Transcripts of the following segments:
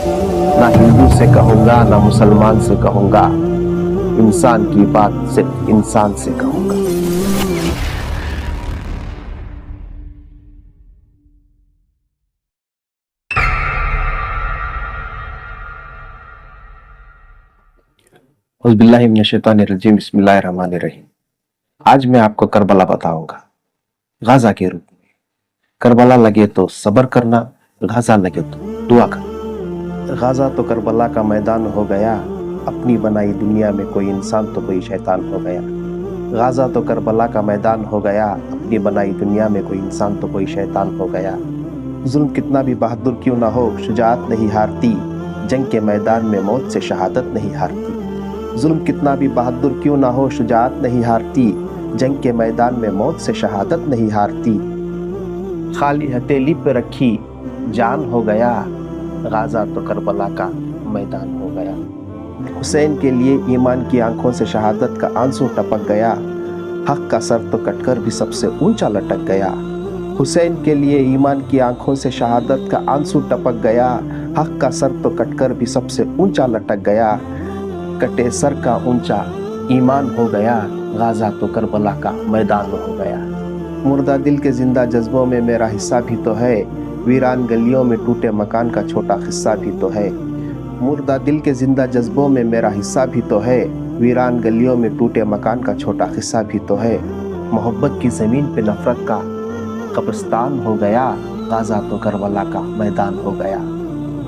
ना हिंदू से कहूँगा ना मुसलमान से कहूँगा, इंसान की बात सिर्फ इंसान से कहूँगा। औज़ुबिल्लाहि मिनश्शैतानिर्रजीम, बिस्मिल्लाहिर्रहमानिर्रहीम। आज मैं आपको करबला बताऊंगा गाजा के रूप में। करबला लगे तो सब्र करना, गाजा लगे तो दुआ करना। गाजा तो करबला का मैदान हो गया, अपनी बनाई दुनिया में कोई इंसान तो कोई शैतान हो गया। गाजा तो करबला का मैदान हो गया, अपनी बनाई दुनिया में कोई इंसान तो कोई शैतान हो गया। जुल्म कितना भी बहादुर क्यों ना हो, शुजाअत नहीं हारती, जंग के मैदान में मौत से शहादत नहीं हारती। जुल्म कितना भी बहादुर क्यों ना हो, शुजाअत नहीं हारती, जंग के मैदान में मौत से शहादत नहीं हारती। खाली हथेली पे रखी जान हो गया, गाजा तो करबला का मैदान हो गया। हुसैन के लिए ईमान की आंखों से शहादत का आंसू टपक गया, हक का सर तो कटकर भी सबसे ऊंचा लटक गया। हुसैन के लिए ईमान की आंखों से शहादत का आंसू टपक गया, हक का सर तो कटकर भी सबसे ऊंचा लटक गया। कटे सर का ऊंचा ईमान हो गया, गाजा तो करबला का मैदान हो गया। मुर्दा दिल के जिंदा जज्बों में मेरा हिस्सा भी तो है, वीरान गलियों में टूटे मकान का छोटा हिस्सा भी तो है। मुर्दा दिल के जिंदा जज्बों में मेरा हिस्सा भी तो है, वीरान गलियों में टूटे मकान का छोटा हिस्सा भी तो है। मोहब्बत की ज़मीन पे नफरत का कब्रिस्तान हो गया, गाजा तो करबला का मैदान हो गया।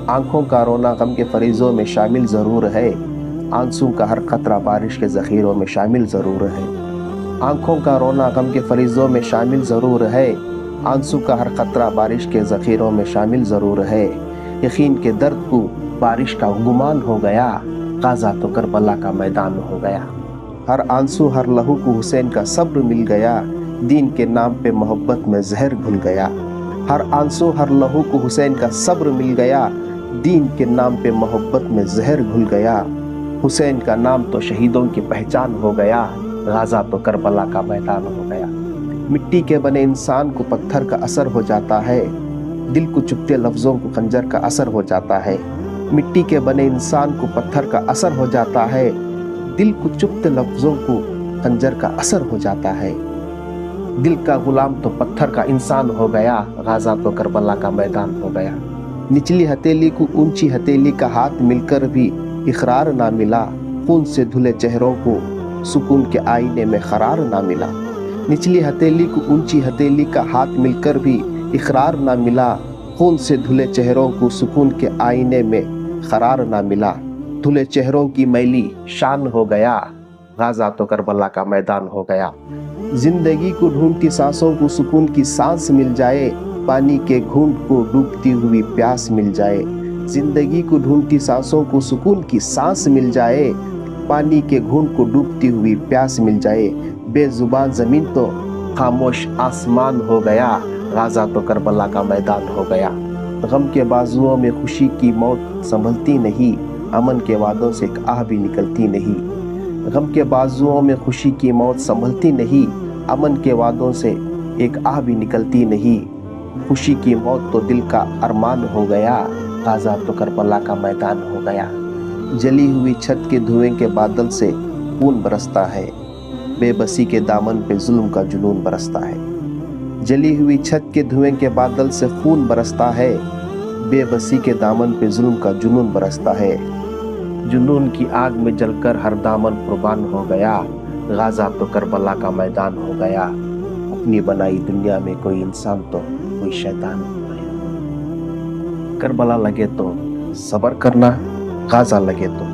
आंखों का रोना गम के फरीजों में शामिल ज़रूर है, आंसू का हर खतरा बारिश के ज़ख़ीरों में शामिल ज़रूर है। आंखों का रोना गम के फरीजों में शामिल ज़रूर है, आंसू का हर खतरा बारिश के ज़ख़ीरों में शामिल ज़रूर है। यकीन के दर्द को बारिश का गुमान हो गया, गाजा तो करबला का मैदान हो गया। हर आंसू हर लहू को हुसैन का सब्र मिल गया, दीन के नाम पे मोहब्बत में जहर घुल गया। हर आंसू हर लहू को हुसैन का सब्र मिल गया, दीन के नाम पे मोहब्बत में जहर घुल गया। हुसैन का नाम तो शहीदों की पहचान हो गया, गाजा तो करबला का मैदान हो गया। मिट्टी के बने इंसान को पत्थर का असर हो जाता है, दिल को चुभते लफ्ज़ों को खंजर का असर हो जाता है। मिट्टी के बने इंसान को पत्थर का असर हो जाता है, दिल को चुभते लफ्ज़ों को खंजर का असर हो जाता है। दिल का गुलाम तो पत्थर का इंसान हो गया, गाजा तो करबला का मैदान हो गया। निचली हथेली को ऊंची हथेली का हाथ मिलकर भी इकरार ना मिला, खून से धुले चेहरों को सुकून के आईने में करार ना मिला। निचली हथेली को ऊंची हथेली का हाथ मिलकर भी इकरार ना मिला, खून से धुले चेहरों को सुकून के आईने में करार ना मिला। धुले चेहरों की मैली शान हो गया, गाजा तो करबला का मैदान हो गया। जिंदगी को ढूंढती सांसों को सुकून की सांस मिल जाए, पानी के घूंट को डूबती हुई प्यास मिल जाए। जिंदगी को ढूंढती सांसों को सुकून की सांस मिल जाए, पानी के घूंट को डूबती हुई प्यास मिल जाए। बेजुबान जमीन तो खामोश आसमान हो गया, गाजा तो करबला का मैदान हो गया। गम के बाजुओं में खुशी की मौत संभलती नहीं, अमन के वादों से एक आह भी निकलती नहीं। गम के बाजुओं में खुशी की मौत संभलती नहीं, अमन के वादों से एक आह भी निकलती नहीं। खुशी की मौत तो दिल का अरमान हो गया, गाजा तो करबला का मैदान हो गया। जली हुई छत के धुएं के बादल से खून बरसता है, बेबसी के दामन पे जुल्म का जुनून बरसता है। जली हुई छत के धुएं के बादल से खून बरसता है, बेबसी के दामन पे जुल्म का जुनून बरसता है। जुनून की आग में जलकर हर दामन कुर्बान हो गया, गाजा तो करबला का मैदान हो गया। अपनी बनाई दुनिया में कोई इंसान तो कोई शैतान हो गया। करबला लगे तो सब्र करना, गाजा लगे तो